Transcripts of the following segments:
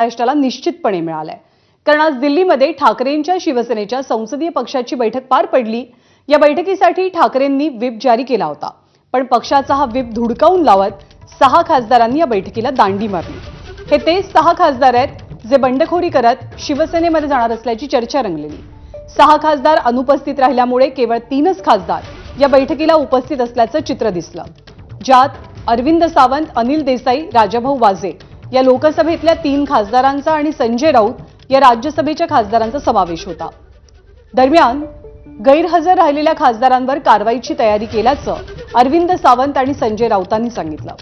महाराष्ट्राला निश्चितपणे मिळालाय। कारण आज दिल्लीमध्ये ठाकरेंच्या शिवसेनेच्या संसदीय पक्षाची बैठक पार पडली। या बैठकीसाठी ठाकरेंनी व्हिप जारी केला होता, पण पक्षाचा हा व्हिप धुडकावून लावत 6 खासदारांनी या बैठकीला दांडी मारली। हे तेच 6 खासदार आहेत जे बंडखोरी करत शिवसेनेमध्ये जाणार असल्याची चर्चा रंगलेली। 6 खासदार अनुपस्थित राहिल्यामुळे केवळ 3च खासदार या बैठकीला उपस्थित असल्याचं चित्र दिसलं, ज्यात अरविंद सावंत, अनिल देसाई, राजाभाऊ वाजे या लोकसभेतल्या 3 खासदारांचा आणि संजय राऊत या राज्यसभेच्या खासदारांचा समावेश होता। दरम्यान गैरहजर राहिलेल्या खासदारांवर कारवाईची तयारी केल्याचं अरविंद सावंत आणि संजय राऊतांनी सांगितलं।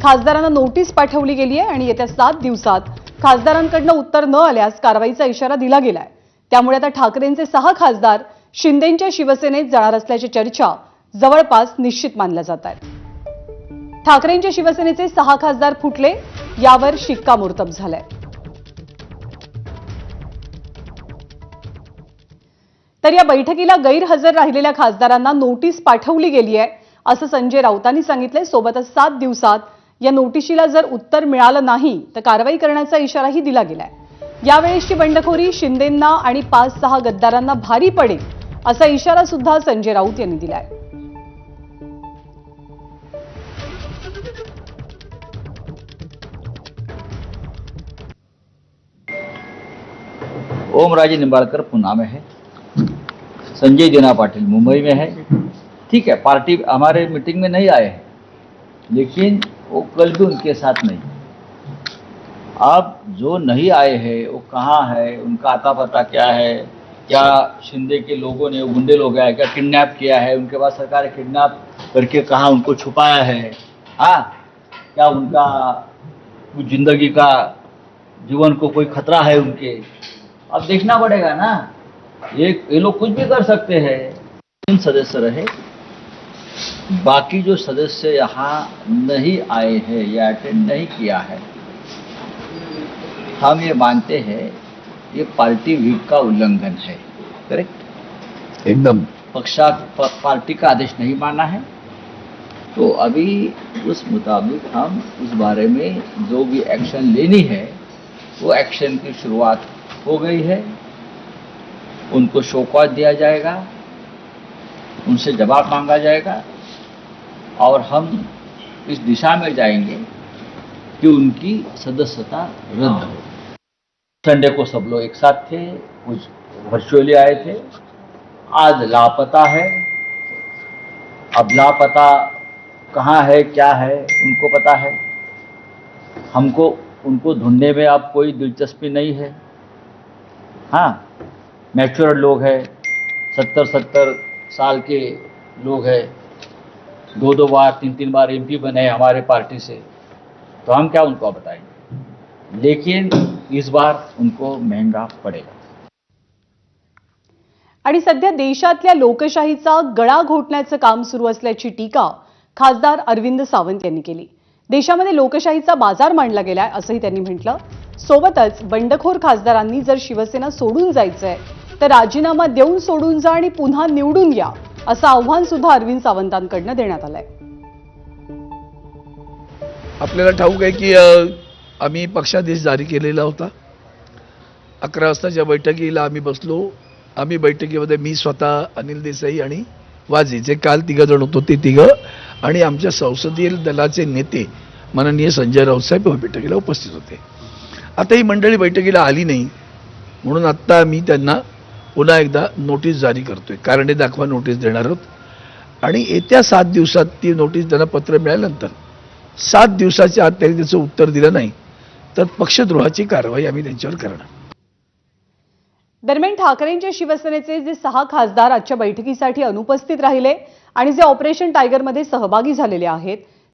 खासदारांना नोटीस पाठवली गेली आहे आणि येत्या 7 दिवसात खासदारांकडून उत्तर न आल्यास कारवाईचा इशारा दिला गेलाय। त्यामुळे आता ठाकरेंचे 6 खासदार शिंदेंच्या शिवसेनेत जाणार असल्याची चर्चा जवळपास निश्चित मानल्या जात आहे। ठाकरेंच्या शिवसेनेचे 6 खासदार फुटले, यावर शिक्कामोर्तब झालंय। तर या बैठकीला गैरहजर राहिलेल्या खासदारांना नोटीस पाठवली गेली आहे असं संजय राऊतांनी सांगितलंय। सोबतच 7 दिवसात या नोटिशीला जर उत्तर मिळालं नाही तर कारवाई करण्याचा इशाराही दिला गेलाय। यावेळेसची बंडखोरी शिंदेंना आणि 5-6 गद्दारांना भारी पडेल असा इशारा सुद्धा संजय राऊत यांनी दिलाय। ओमराजे निंबाळकर पुणे में है, संजय दीना पाटिल मुंबई में है। ठीक है, पार्टी हमारे मीटिंग में नहीं आए हैं, लेकिन वो कल भी उनके साथ नहीं। अब जो नहीं आए हैं वो कहाँ है, उनका आता पता क्या है, क्या शिंदे के लोगों ने, गुंडे लोग हैं क्या, किडनैप किया है, उनके बाद सरकार ने किडनैप करके कहाँ उनको छुपाया है, हाँ, क्या उनका कुछ जिंदगी का, जीवन को कोई खतरा है उनके, अब देखना पड़ेगा ना। ये लोग कुछ भी कर सकते हैं। 3 सदस्य रहे, बाकी जो सदस्य यहाँ नहीं आए हैं या अटेंड नहीं किया है, हम ये मानते हैं ये पार्टी व्हिप का उल्लंघन है। करेक्ट, एकदम पार्टी का आदेश नहीं माना है, तो अभी उस मुताबिक हम उस बारे में जो भी एक्शन लेनी है वो एक्शन की शुरुआत हो गई है। उनको शो कॉज दिया जाएगा, उनसे जवाब मांगा जाएगा और हम इस दिशा में जाएंगे कि उनकी सदस्यता रद्द हो। संडे को सब लोग एक साथ थे, कुछ वर्चुअली आए थे, आज लापता है। अब लापता कहाँ है, क्या है, उनको पता है, हमको उनको ढूंढने में अब कोई दिलचस्पी नहीं है। हाँ, मैच्योर लोग हैं, 70-70 साल के लोग हैं, 2-2 बार 3-3 बार एमपी बने हमारे पार्टी से, तो हम क्या उनको बताएंगे, लेकिन इस बार उनको महंगा पड़ेगा। आणि सध्या देशातल्या लोकशाहीचा गळा घोटण्याचं काम सुरू असल्याची टीका खासदार अरविंद सावंत यांनी केली। देशामध्ये लोकशाहीचा बाजार मांडला गेलाय असंही त्यांनी म्हटलं। सोबतच बंडखोर खासदारांनी जर शिवसेना सोडून जायचंय तर राजीनामा देऊन सोडून जा आणि पुन्हा निवडून या असं आव्हान सुद्धा अरविंद सावंतांकडून देण्यात आलंय। आपल्याला ठाऊक आहे की आम्ही पक्षादेश जारी केलेला होता। 11 वाजताच्या बैठकीला आम्ही बसलो। आम्ही बैठकीमध्ये मी स्वतः, अनिल देसाई आणि वाजे, जे काल 3 जण होतो ते 3, आणि आमच्या संसदीय दलाचे नेते माननीय संजय राऊत साहेब बैठकीला उपस्थित होते। आता ही मंडळी बैठकीला आली नाही म्हणून आता मी त्यांना पुन्हा एकदा नोटीस जारी करतोय, कारणे दाखवा नोटीस देणार आहोत आणि येत्या 7 दिवसात ती नोटीस त्यांना पत्र मिळाल्यानंतर 7 दिवसाच्या आत त्यांनी त्याचं उत्तर दिलं नाही तर पक्षद्रोहाची कारवाई आम्ही त्यांच्यावर करणार। दरम्यान ठाकरेंच्या शिवसेनेचे जे 6 खासदार आजच्या बैठकीसाठी अनुपस्थित राहिले आणि जे ऑपरेशन टायगरमध्ये सहभागी झालेले आहेत